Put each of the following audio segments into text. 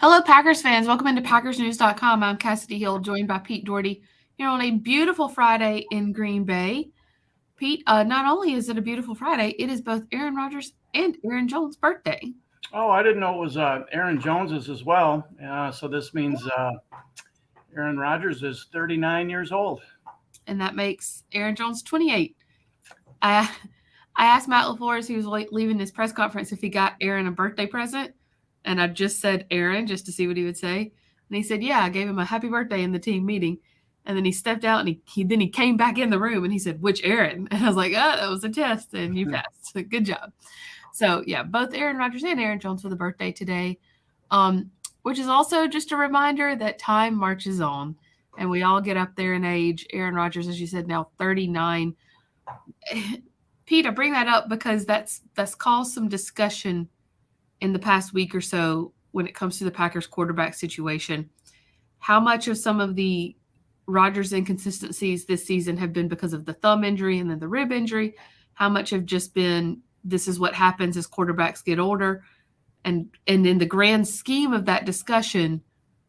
Hello, Packers fans. Welcome into PackersNews.com. I'm Kassidy Hill, joined by Pete Dougherty here on a beautiful Friday in Green Bay. Pete, not only is it a beautiful Friday, it is both Aaron Rodgers and Aaron Jones' birthday. Oh, I didn't know it was Aaron Jones's as well. So this means Aaron Rodgers is 39 years old. And that makes Aaron Jones 28. I, I asked Matt LaFleur as he was leaving his press conference if he got Aaron a birthday present. And I just said Aaron just to see what he would say. And he said, yeah, I gave him a happy birthday in the team meeting. And then he stepped out and he came back in the room and he said, which Aaron? And I was like, oh, that was a test and you passed. So good job. So yeah, both Aaron Rodgers and Aaron Jones for the birthday today, which is also just a reminder that time marches on and we all get up there in age. Aaron Rodgers, as you said, now 39. Pete, I bring that up because that's caused some discussion in the past week or so when it comes to the Packers quarterback situation. How much of some of the Rodgers inconsistencies this season have been because of the thumb injury and then the rib injury? How much have just been this is what happens as quarterbacks get older? And in the grand scheme of that discussion,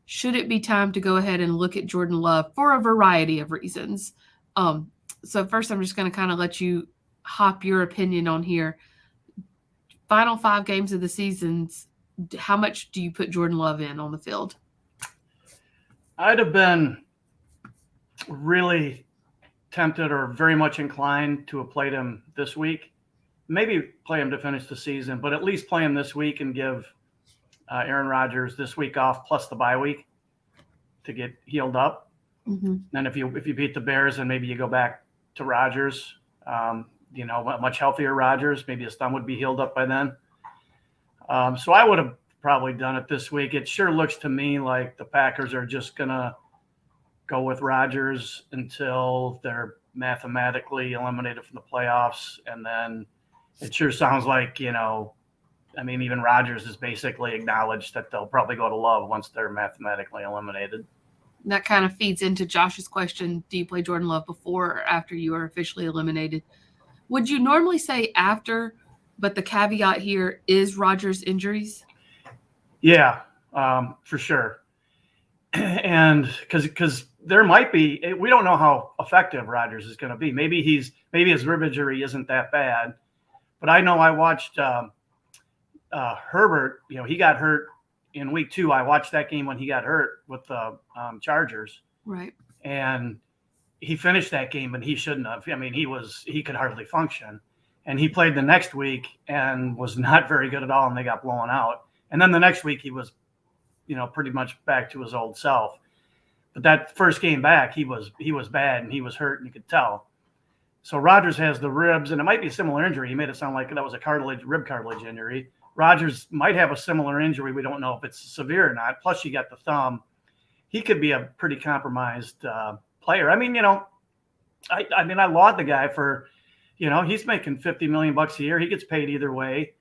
should it be time to go ahead and look at Jordan Love for a variety of reasons? So first, I'm just going to kind of let you hop your opinion on here. Final 5 games of the seasons, how much do you put Jordan Love in on the field? I'd have been really tempted or very much inclined to have played him this week. Maybe play him to finish the season, but at least play him this week and give Aaron Rodgers this week off plus the bye week to get healed up. Mm-hmm. And if you beat the Bears, then maybe you go back to Rodgers. A much healthier Rodgers. Maybe his thumb would be healed up by then. So I would have probably done it this week. It sure looks to me like the Packers are just going to go with Rodgers until they're mathematically eliminated from the playoffs. And then it sure sounds like, even Rodgers has basically acknowledged that they'll probably go to Love once they're mathematically eliminated. That kind of feeds into Josh's question. Do you play Jordan Love before or after you are officially eliminated? Would you normally say after, but the caveat here is Rodgers' injuries? Yeah, for sure. And because there might be, we don't know how effective Rodgers is going to be. Maybe his rib injury isn't that bad, but I know I watched Herbert. He got hurt in week 2. I watched that game when he got hurt with the Chargers. Right. And he finished that game, and he shouldn't have. He could hardly function. And he played the next week and was not very good at all, and they got blown out. And then the next week he was, pretty much back to his old self. But that first game back, he was bad, and he was hurt, and you could tell. So Rodgers has the ribs, and it might be a similar injury. He made it sound like that was a rib cartilage injury. Rodgers might have a similar injury. We don't know if it's severe or not. Plus, you got the thumb. He could be a pretty compromised player. I laud the guy for, he's making $50 million a year. He gets paid either way.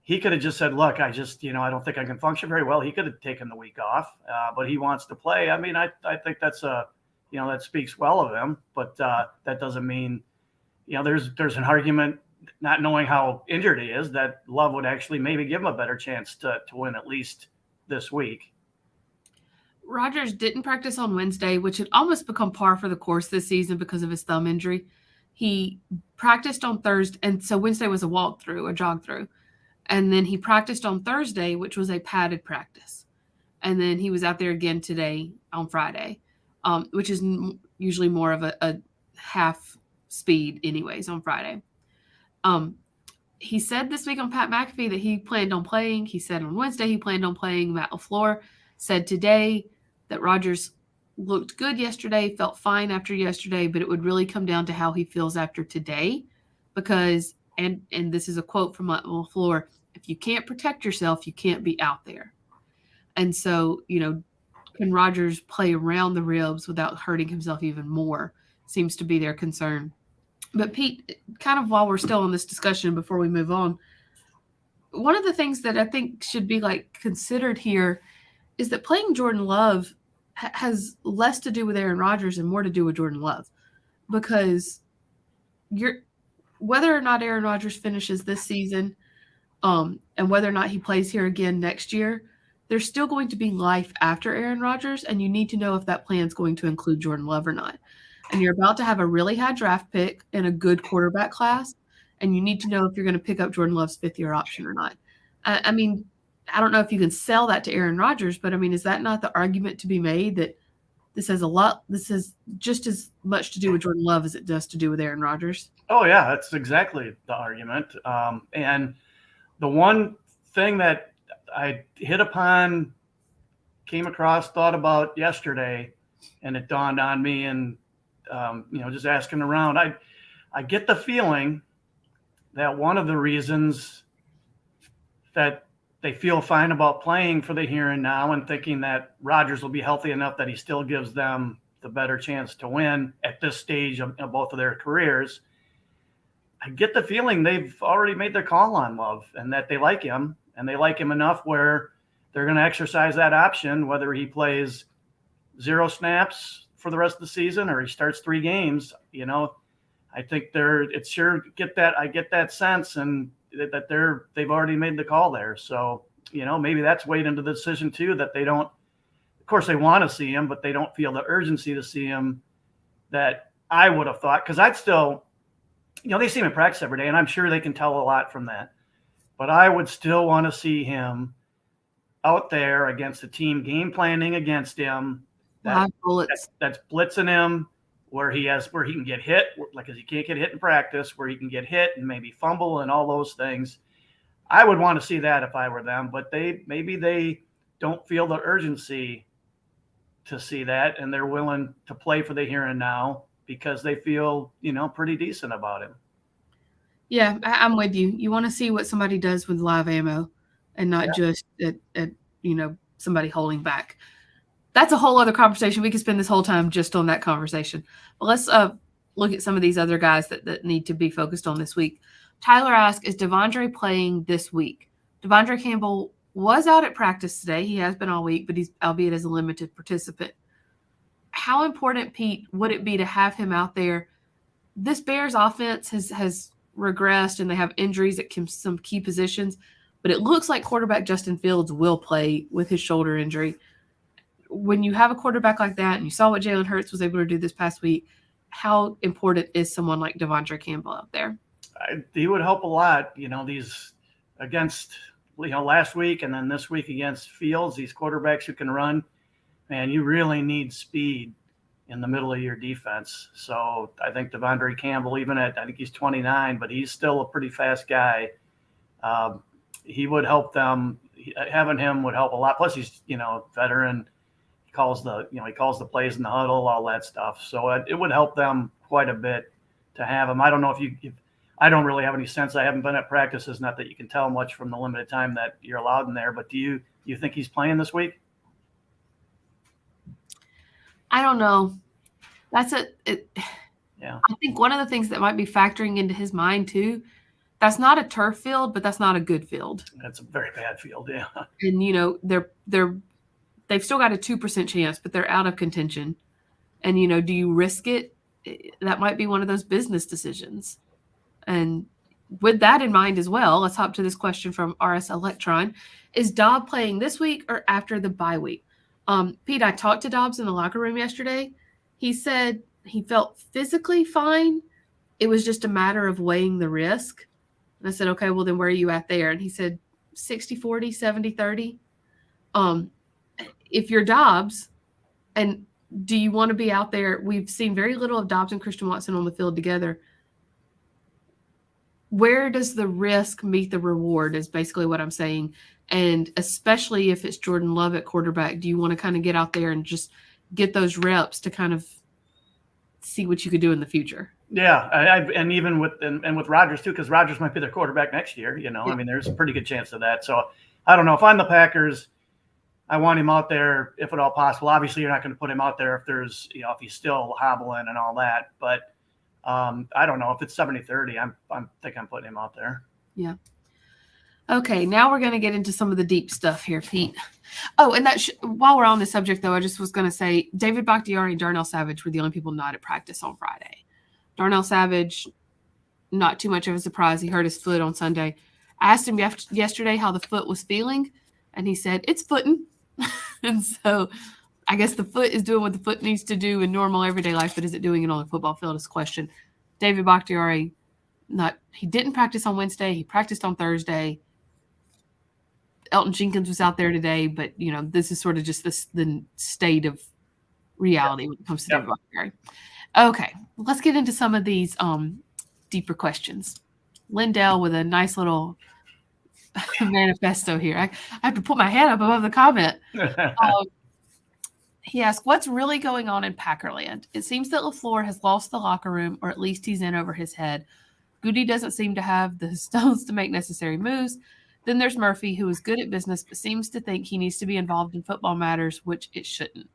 He could have just said, look, I don't think I can function very well. He could have taken the week off, but he wants to play. I think that's that speaks well of him, but that doesn't mean, there's an argument, not knowing how injured he is, that Love would actually maybe give him a better chance to win at least this week. Rodgers didn't practice on Wednesday, which had almost become par for the course this season because of his thumb injury. He practiced on Thursday, and so Wednesday was a jog through. And then he practiced on Thursday, which was a padded practice. And then he was out there again today on Friday, which is usually more of a half speed anyways on Friday. He said this week on Pat McAfee that he planned on playing. He said on Wednesday he planned on playing. Matt LaFleur said today that Rodgers looked good yesterday, felt fine after yesterday, but it would really come down to how he feels after today because, and this is a quote from Matt LaFleur, if you can't protect yourself, you can't be out there. And so, can Rodgers play around the ribs without hurting himself even more seems to be their concern. But Pete, kind of while we're still on this discussion before we move on, one of the things that I think should be considered here is that playing Jordan Love has less to do with Aaron Rodgers and more to do with Jordan Love, because whether or not Aaron Rodgers finishes this season, and whether or not he plays here again next year, there's still going to be life after Aaron Rodgers, and you need to know if that plan is going to include Jordan Love or not. And you're about to have a really high draft pick in a good quarterback class, and you need to know if you're going to pick up Jordan Love's fifth-year option or not. I mean, I don't know if you can sell that to Aaron Rodgers, but I mean, is that not the argument to be made that this has just as much to do with Jordan Love as it does to do with Aaron Rodgers? Oh yeah, that's exactly the argument. And the one thing that I came across, thought about yesterday, and it dawned on me, and just asking around, I get the feeling that one of the reasons that they feel fine about playing for the here and now and thinking that Rodgers will be healthy enough that he still gives them the better chance to win at this stage of both of their careers. I get the feeling they've already made their call on Love and that they like him, and they like him enough where they're going to exercise that option, whether he plays 0 snaps for the rest of the season or he starts 3 games. I think I get that sense, and that they've already made the call there. So, maybe that's weighed into the decision too, that they don't, of course they want to see him, but they don't feel the urgency to see him that I would have thought. Cause I'd still, they see him in practice every day, and I'm sure they can tell a lot from that, but I would still want to see him out there against a team game planning against him. That's blitzing him, where he can get hit, because he can't get hit in practice, where he can get hit and maybe fumble and all those things. I would want to see that if I were them, but maybe they don't feel the urgency to see that, and they're willing to play for the here and now because they feel, pretty decent about him. Yeah, I'm with you. You want to see what somebody does with live ammo and not just at somebody holding back. That's a whole other conversation. We could spend this whole time just on that conversation. But let's look at some of these other guys that need to be focused on this week. Tyler asked, is Devondre playing this week? Devondre Campbell was out at practice today. He has been all week, but he's albeit as a limited participant. How important, Pete, would it be to have him out there? This Bears offense has regressed, and they have injuries at some key positions, but it looks like quarterback Justin Fields will play with his shoulder injury. When you have a quarterback like that, and you saw what Jalen Hurts was able to do this past week, how important is someone like Devondre Campbell out there? He would help a lot. These against, last week and then this week against Fields, these quarterbacks who can run, man, you really need speed in the middle of your defense. So I think Devondre Campbell, I think he's 29, but he's still a pretty fast guy. He would help them. Having him would help a lot. Plus he's, veteran. He calls the plays in the huddle, all that stuff. So it would help them quite a bit to have him. I don't know if I don't really have any sense. I haven't been at practices, not that you can tell much from the limited time that you're allowed in there, but do you think he's playing this week? I don't know. That's Yeah. I think one of the things that might be factoring into his mind too, that's not a turf field, but that's not a good field. That's a very bad field, yeah. And they've still got a 2% chance, but they're out of contention. And do you risk it? That might be one of those business decisions. And with that in mind as well, let's hop to this question from RS Electron. Is Dobb playing this week or after the bye week? Pete, I talked to Dobbs in the locker room yesterday. He said he felt physically fine. It was just a matter of weighing the risk. And I said, okay, well, then where are you at there? And he said 60-40, 70-30. If you're Dobbs, and do you want to be out there? We've seen very little of Dobbs and Christian Watson on the field together. Where does the risk meet the reward is basically what I'm saying. And especially if it's Jordan Love at quarterback, do you want to kind of get out there and just get those reps to kind of see what you could do in the future? Yeah. And even with Rodgers too, because Rodgers might be their quarterback next year, Yeah. I mean, there's a pretty good chance of that. So I don't know. If I'm the Packers, I want him out there if at all possible. Obviously, you're not going to put him out there if there's, if he's still hobbling and all that. But I don't know if it's 70-30. I think I'm putting him out there. Yeah. Okay, now we're going to get into some of the deep stuff here, Pete. Oh, and while we're on this subject, though, I just was going to say David Bakhtiari and Darnell Savage were the only people not at practice on Friday. Darnell Savage, not too much of a surprise. He hurt his foot on Sunday. I asked him yesterday how the foot was feeling. And he said, it's footing. And so I guess the foot is doing what the foot needs to do in normal everyday life, but is it doing it on the football field is the question. David Bakhtiari, he didn't practice on Wednesday. He practiced on Thursday. Elton Jenkins was out there today, but this is sort of just the state of reality when it comes to David Bakhtiari. Okay, let's get into some of these deeper questions. Lindell with a nice little manifesto here. I have to put my head up above the comment. He asked, what's really going on in Packerland? It seems that LaFleur has lost the locker room, or at least he's in over his head. Goody doesn't seem to have the stones to make necessary moves. Then there's Murphy, who is good at business, but seems to think he needs to be involved in football matters, which it shouldn't.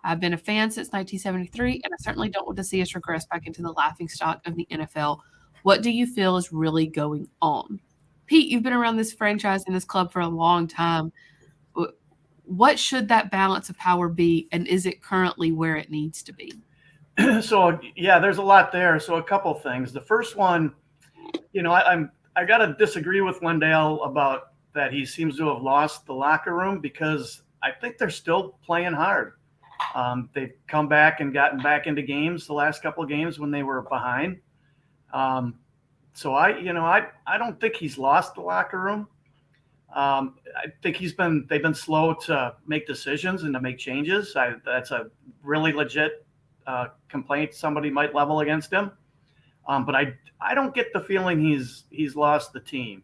I've been a fan since 1973, and I certainly don't want to see us regress back into the laughingstock of the NFL. What do you feel is really going on? Pete, you've been around this franchise and this club for a long time. What should that balance of power be, and is it currently where it needs to be? So, yeah, there's a lot there. So a couple things. The first one, I got to disagree with Lindell about that he seems to have lost the locker room, because I think they're still playing hard. They've come back and gotten back into games the last couple of games when they were behind. So I don't think he's lost the locker room. I think they've been slow to make decisions and to make changes. That's a really legit complaint somebody might level against him. But I don't get the feeling he's lost the team.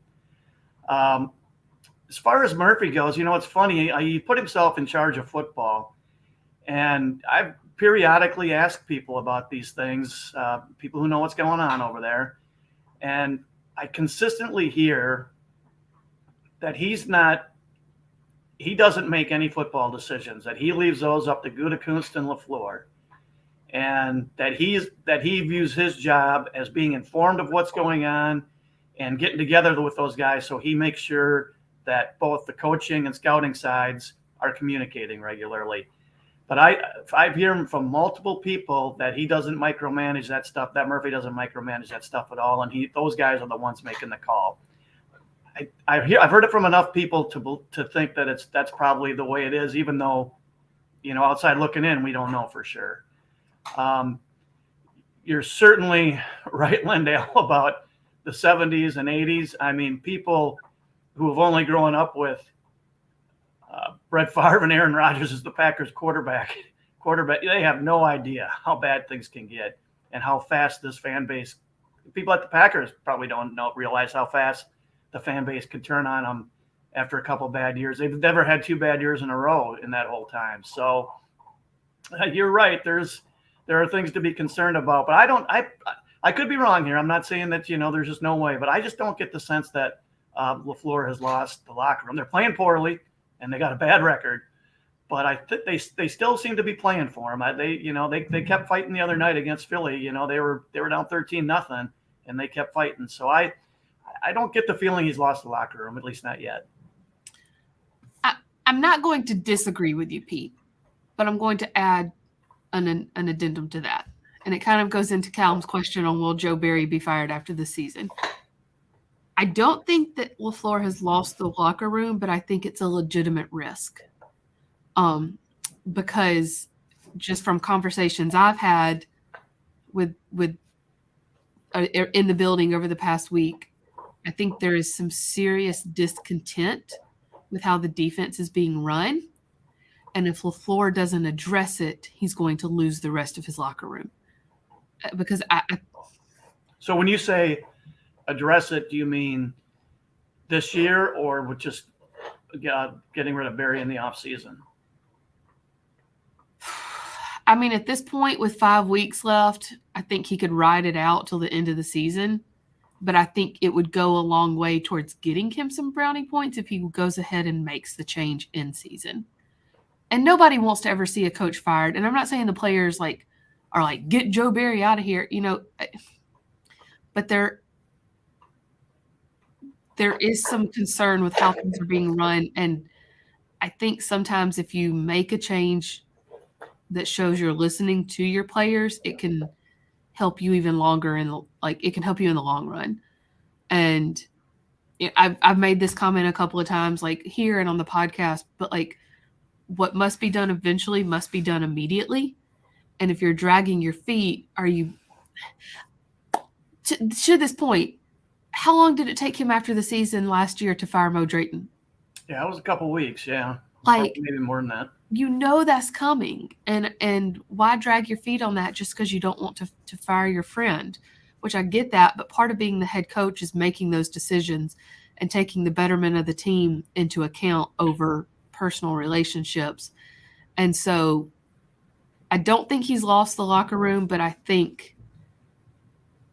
As far as Murphy goes, it's funny. He put himself in charge of football, and I've periodically asked people about these things, people who know what's going on over there, and I consistently hear that he doesn't make any football decisions, that he leaves those up to Gutekunst and LaFleur, and that he views his job as being informed of what's going on and getting together with those guys, so he makes sure that both the coaching and scouting sides are communicating regularly. But I hear from multiple people that he doesn't micromanage that stuff, that Murphy doesn't micromanage that stuff at all, and those guys are the ones making the call. I've heard it from enough people to think that that's probably the way it is, even though, outside looking in, we don't know for sure. You're certainly right, Lindell, about the 70s and 80s. I mean, people who have only grown up with Brett Favre and Aaron Rodgers as the Packers quarterback, they have no idea how bad things can get and how fast this fan base, people at the Packers probably don't realize how fast the fan base can turn on them after a couple bad years. They've never had 2 bad years in a row in that whole time. So you're right. There are things to be concerned about, but I could be wrong here. I'm not saying that, there's just no way, but I just don't get the sense that LaFleur has lost the locker room. They're playing poorly and they got a bad record, but I think they still seem to be playing for him. They kept fighting the other night against Philly. They were down 13-0 and they kept fighting. So I don't get the feeling he's lost the locker room, at least not yet. I'm not going to disagree with you, Pete, but I'm going to add an addendum to that. And it kind of goes into Callum's question on will Joe Barry be fired after the season. I don't think that LaFleur has lost the locker room, but I think it's a legitimate risk. Because just from conversations I've had with in the building over the past week, I think there is some serious discontent with how the defense is being run. And if LaFleur doesn't address it, he's going to lose the rest of his locker room. Because So when you say address it, do you mean this year or with just getting rid of Barry in the offseason? I mean, at this point, with 5 weeks left, I think he could ride it out till the end of the season. But I think it would go a long way towards getting him some brownie points if he goes ahead and makes the change in season. And nobody wants to ever see a coach fired. And I'm not saying the players are like, get Joe Barry out of here, but there is some concern with how things are being run. And I think sometimes if you make a change that shows you're listening to your players, it can help you even longer it can help you in the long run. And I've made this comment a couple of times, like here and on the podcast, but like what must be done eventually must be done immediately. And if you're dragging your feet, are you to this point? How long did it take him after the season last year to fire Mo Drayton? Yeah, it was a couple weeks. Yeah, Like, maybe more than that. You know that's coming, and why drag your feet on that just because you don't want to fire your friend? Which I get that, but part of being the head coach is making those decisions and taking the betterment of the team into account over personal relationships. And so I don't think he's lost the locker room, but I think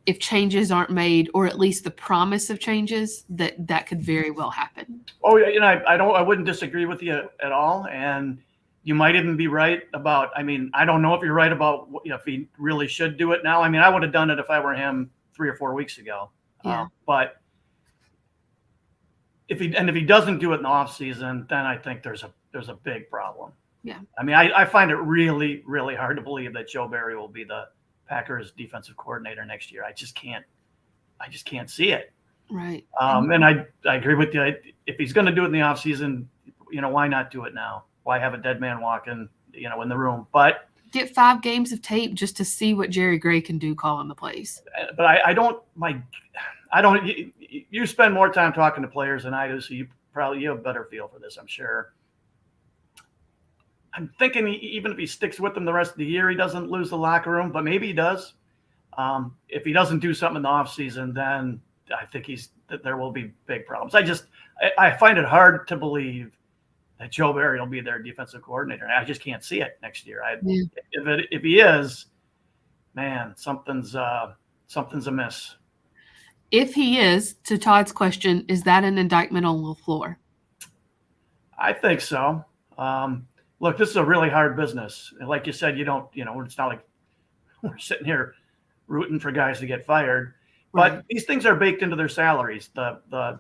if changes aren't made, or at least the promise of changes, that could very well happen. Oh, yeah, I wouldn't disagree with you at all. And you might even be right about, I mean, I don't know if you're right about if he really should do it now. I mean, I would have done it if I were him 3 or 4 weeks ago. Yeah. But if he doesn't do it in the off season, then I think there's a big problem. Yeah. I mean, I find it really, really hard to believe that Joe Barry will be the Packers defensive coordinator next year. I just can't see it. Right. And I agree with you. If he's going to do it in the off season, why not do it now? Why have a dead man walking, in the room? But get 5 games of tape just to see what Jerry Gray can do calling the plays. But I don't. You spend more time talking to players than I do, so you have a better feel for this, I'm sure. I'm thinking even if he sticks with them the rest of the year, he doesn't lose the locker room, but maybe he does. If he doesn't do something in the offseason, then I think there will be big problems. I find it hard to believe that Joe Barry will be their defensive coordinator. I just can't see it next year. If he is, man, something's amiss. If he is, to Todd's question, is that an indictment on LaFleur? I think so. Look, this is a really hard business. And like you said, it's not like we're sitting here rooting for guys to get fired. But Right. These things are baked into their salaries, the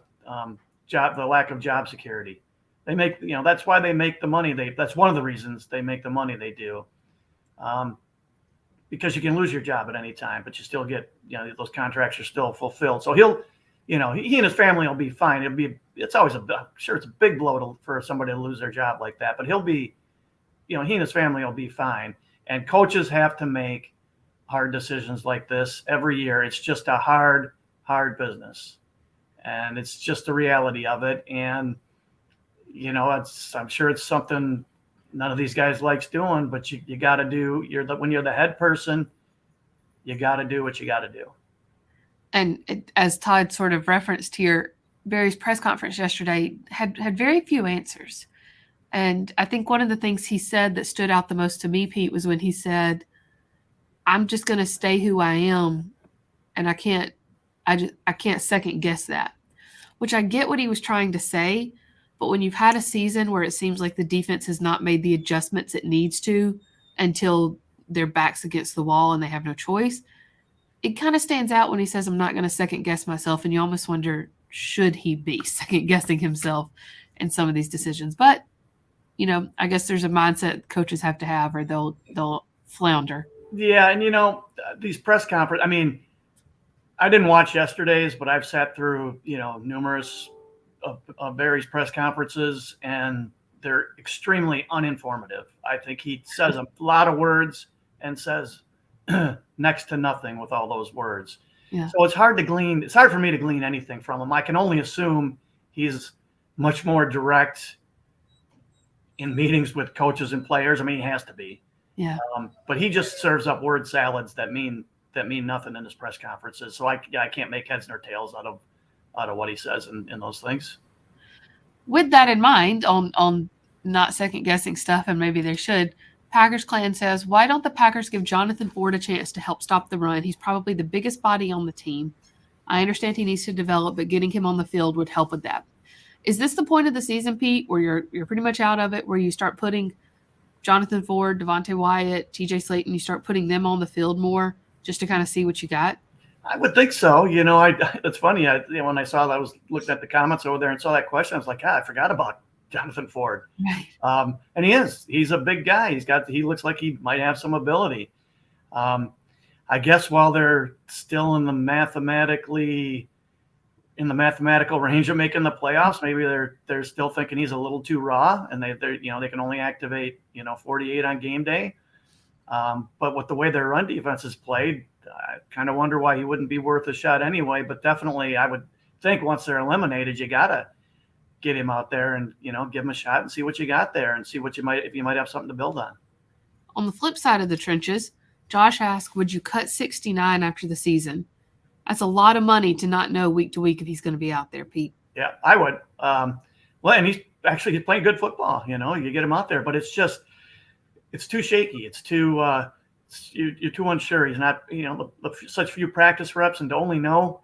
lack of job security. They make, that's why they make the money. That's one of the reasons they make the money they do. Because you can lose your job at any time, but you still get, those contracts are still fulfilled. So he and his family will be fine. It's always I'm sure it's a big blow for somebody to lose their job like that, but he'll be, he and his family will be fine. And coaches have to make hard decisions like this every year. It's just a hard business, and it's just the reality of it. And, I'm sure it's something none of these guys likes doing, but you got to do, when you're the head person, you got to do what you got to do. And as Todd sort of referenced here, Barry's press conference yesterday had very few answers. And I think one of the things he said that stood out the most to me, Pete, was when he said, I'm just going to stay who I am, and I can't second guess that, which I get what he was trying to say. But when you've had a season where it seems like the defense has not made the adjustments it needs to until their back's against the wall and they have no choice, it kind of stands out when he says, I'm not going to second guess myself. And you almost wonder, should he be second guessing himself in some of these decisions? But, I guess there's a mindset coaches have to have, or they'll flounder. Yeah. And, these press conferences, I mean, I didn't watch yesterday's, but I've sat through, numerous of Barry's press conferences, and they're extremely uninformative. I think he says a lot of words and says next to nothing with all those words. Yeah. So it's hard for me to glean anything from him. I can only assume he's much more direct in meetings with coaches and players. I mean, he has to be. Yeah. But he just serves up word salads that mean nothing in his press conferences. So I can't make heads nor tails out of what he says in those things. With that in mind, on not second guessing stuff, and maybe they should, Packers Clan says, why don't the Packers give Jonathan Ford a chance to help stop the run? He's probably the biggest body on the team. I understand he needs to develop, but getting him on the field would help with that. Is this the point of the season, Pete, where you're pretty much out of it, where you start putting Jonathan Ford, Devontae Wyatt, TJ Slayton, you start putting them on the field more just to kind of see what you got? I would think so. It's funny. When I saw that, I was looking at the comments over there and saw that question. I was like, I forgot about Jonathan Ford. Right. And he's a big guy. He looks like he might have some ability. I guess while they're still in the mathematically in the mathematical range of making the playoffs. Maybe they're still thinking he's a little too raw, and they can only activate 48 on game day. But with the way their run defense is played, I kind of wonder why he wouldn't be worth a shot anyway. But definitely, I would think once they're eliminated, you gotta get him out there and give him a shot and see what you got there and see what if you might have something to build on. On the flip side of the trenches, Josh asked, would you cut 69 after the season? That's a lot of money to not know week to week if he's going to be out there, Pete. Yeah, I would. And he's playing good football. You get him out there, but it's too shaky. It's too you're too unsure. He's not such few practice reps, and to only know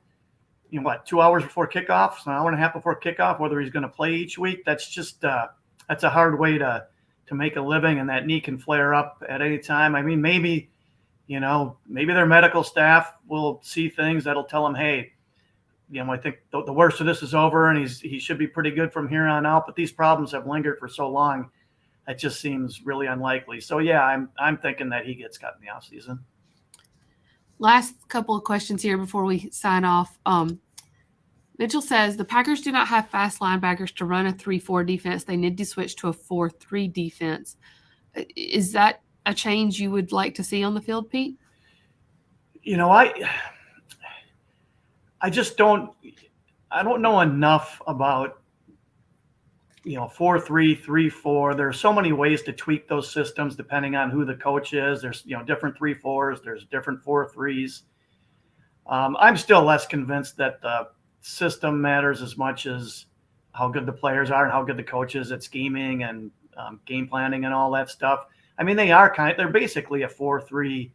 2 hours before kickoff, so an hour and a half before kickoff, whether he's going to play each week. That's just that's a hard way to make a living, and that knee can flare up at any time. I mean, maybe their medical staff will see things that'll tell them, hey, I think the worst of this is over, and he should be pretty good from here on out. But these problems have lingered for so long, it just seems really unlikely. So yeah, I'm thinking that he gets cut in the offseason. Last couple of questions here before we sign off. Mitchell says the Packers do not have fast linebackers to run a 3-4 defense. They need to switch to a 4-3 defense. Is that a change you would like to see on the field, Pete? I just don't know enough about 4-3, 3-4. There's so many ways to tweak those systems depending on who the coach is. There's different 3-4s, there's different 4-3s. I'm still less convinced that the system matters as much as how good the players are and how good the coach is at scheming and game planning and all that stuff. I mean, they're basically a 4-3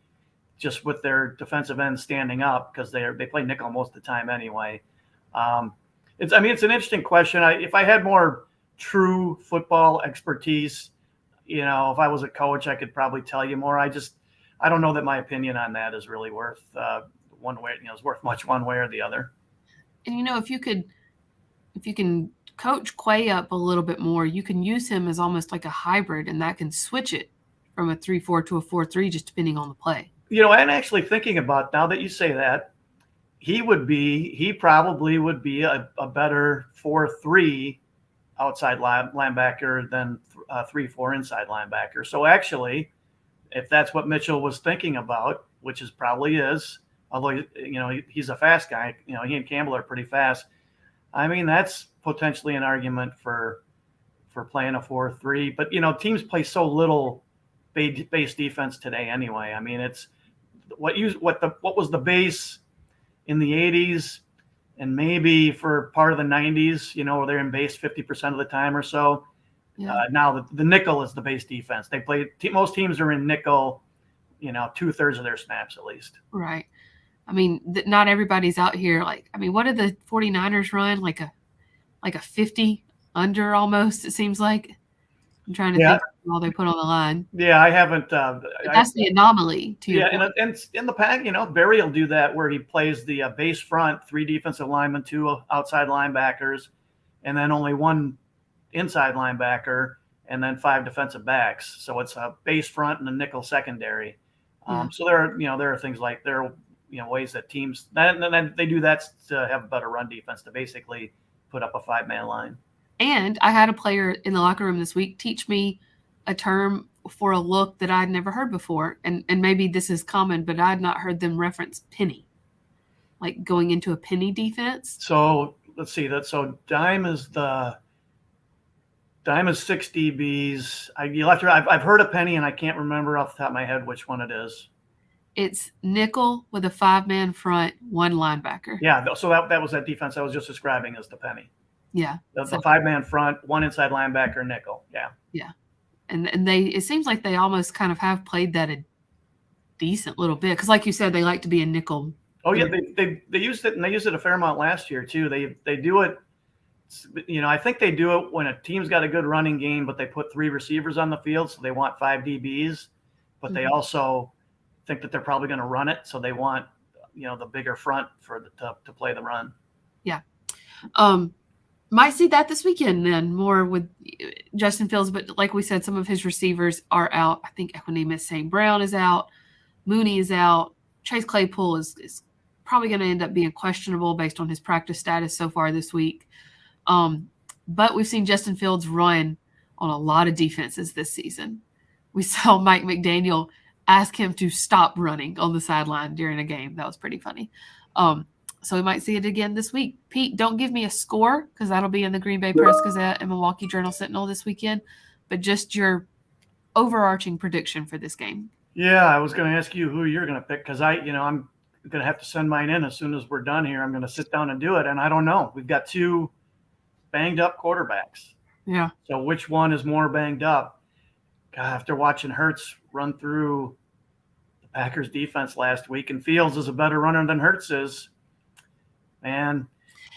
just with their defensive end standing up because they play nickel most of the time anyway. It's an interesting question. If I had more true football expertise, if I was a coach, I could probably tell you more. I don't know that my opinion on that is really worth one way. Is worth much one way or the other. And if you can coach Quay up a little bit more, you can use him as almost like a hybrid, and that can switch it from a 3-4 to a 4-3 just depending on the play. And actually thinking about now that you say that, he probably would be a better 4-3 outside linebacker than 3-4 inside linebacker. So actually, if that's what Mitchell was thinking about, which is probably is, although he's a fast guy, he and Campbell are pretty fast. I mean, that's potentially an argument for playing a 4-3. But teams play so little base defense today anyway. I mean, it's what was the base in the 80s and maybe for part of the 90s, where they're in base 50% of the time or so. Yeah. Now the nickel is the base defense. They play most teams are in nickel, 2/3 of their snaps at least. Right. I mean, not everybody's out here. What did the 49ers run? Like a 50 under almost, it seems like. I'm trying to think of all they put on the line. Yeah, I haven't. That's the anomaly, too. Yeah, and in the pack, Barry will do that where he plays the base front, 3 defensive linemen, 2 outside linebackers, and then only 1 inside linebacker, and then 5 defensive backs. So it's a base front and a nickel secondary. So there are things like ways that teams then they do that to have a better run defense to basically put up a 5-man line. And I had a player in the locker room this week teach me a term for a look that I'd never heard before. And maybe this is common, but I had not heard them reference penny, like going into a penny defense. So let's see that. So dime is 6 DBs. I've heard a penny, and I can't remember off the top of my head which one it is. It's nickel with a 5-man front, 1 linebacker. Yeah, so that was that defense I was just describing as the penny. Yeah. The 5-man front, 1 inside linebacker, nickel. Yeah. Yeah. And it seems like they almost kind of have played that a decent little bit. Because like you said, they like to be a nickel. Oh, yeah. They used it, and they used it a fair amount last year, too. They do it, I think they do it when a team's got a good running game, but they put 3 receivers on the field, so they want 5 DBs. But they also think that they're probably going to run it, so they want, the bigger front to play the run. Yeah. Might see that this weekend then, more with Justin Fields. But like we said, some of his receivers are out. I think Equanimeous St. Brown is out. Mooney is out. Chase Claypool is probably going to end up being questionable based on his practice status so far this week. But we've seen Justin Fields run on a lot of defenses this season. We saw Mike McDaniel ask him to stop running on the sideline during a game. That was pretty funny. So we might see it again this week. Pete, don't give me a score because that'll be in the Green Bay Press-Gazette and Milwaukee Journal-Sentinel this weekend, but just your overarching prediction for this game. Yeah, I was going to ask you who you're going to pick because I'm going to have to send mine in as soon as we're done here. I'm going to sit down and do it, and I don't know. We've got two banged-up quarterbacks. Yeah. So which one is more banged up? God, after watching Hurts run through the Packers defense last week, and Fields is a better runner than Hurts is, man,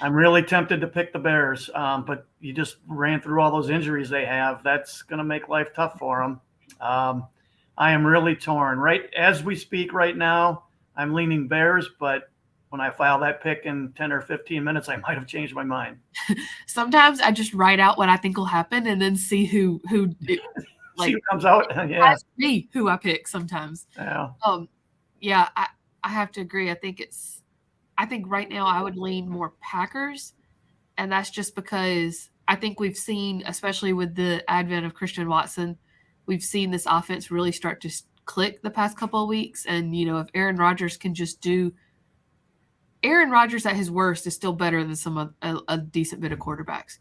I'm really tempted to pick the Bears. But you just ran through all those injuries they have. That's going to make life tough for them. I am really torn. Right as we speak right now, I'm leaning Bears, but when I file that pick in 10 or 15 minutes, I might have changed my mind. Sometimes I just write out what I think will happen and then see who see who comes out. Yeah. Ask me who I pick sometimes. Yeah. I have to agree. I think right now I would lean more Packers, and that's just because I think we've seen, especially with the advent of Christian Watson, we've seen this offense really start to click the past couple of weeks. And, if Aaron Rodgers can just do – Aaron Rodgers at his worst is still better than a decent bit of quarterbacks.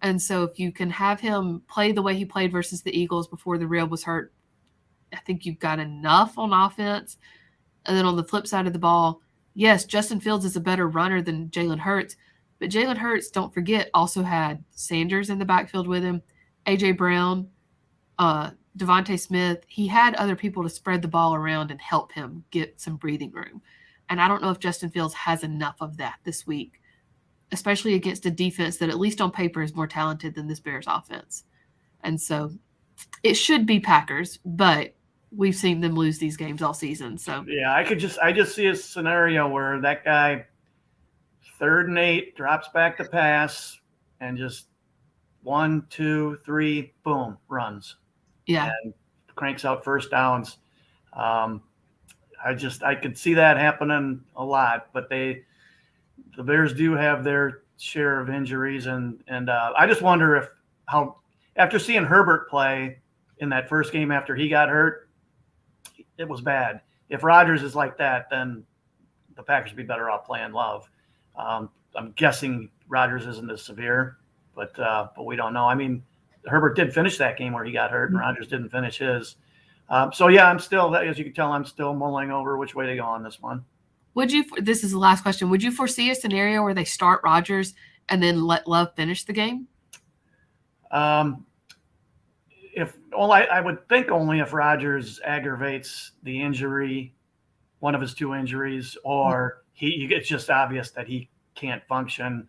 And so if you can have him play the way he played versus the Eagles before the rib was hurt, I think you've got enough on offense. And then on the flip side of the ball, yes, Justin Fields is a better runner than Jalen Hurts, but Jalen Hurts, don't forget, also had Sanders in the backfield with him, A.J. Brown, Devontae Smith. He had other people to spread the ball around and help him get some breathing room. And I don't know if Justin Fields has enough of that this week, especially against a defense that at least on paper is more talented than this Bears offense. And so it should be Packers, but we've seen them lose these games all season. So yeah, I just see a scenario where that guy 3rd and 8 drops back to pass and just 1, 2, 3, boom, runs. Yeah. And cranks out first downs. I could see that happening a lot, but the Bears do have their share of injuries, and I just wonder how after seeing Herbert play in that first game after he got hurt, it was bad. If Rodgers is like that, then the Packers would be better off playing Love. I'm guessing Rodgers isn't as severe, but we don't know. I mean, Herbert did finish that game where he got hurt, and Rodgers didn't finish his. So yeah, I'm still, as you can tell, I'm still mulling over which way to go on this one. This is the last question. Would you foresee a scenario where they start Rodgers and then let Love finish the game? I would think only if Rodgers aggravates the injury, one of his 2 injuries, or it's just obvious that he can't function,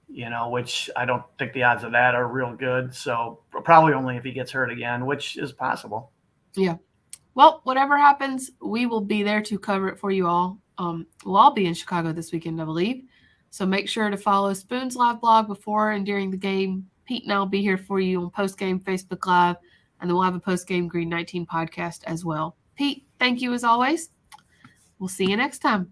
which I don't think the odds of that are real good. So probably only if he gets hurt again, which is possible. Yeah. Well, whatever happens, we will be there to cover it for you all. We'll all be in Chicago this weekend, I believe. So make sure to follow Spoon's live blog before and during the game. Pete and I will be here for you on post-game Facebook Live, and then we'll have a post-game Green 19 podcast as well. Pete, thank you as always. We'll see you next time.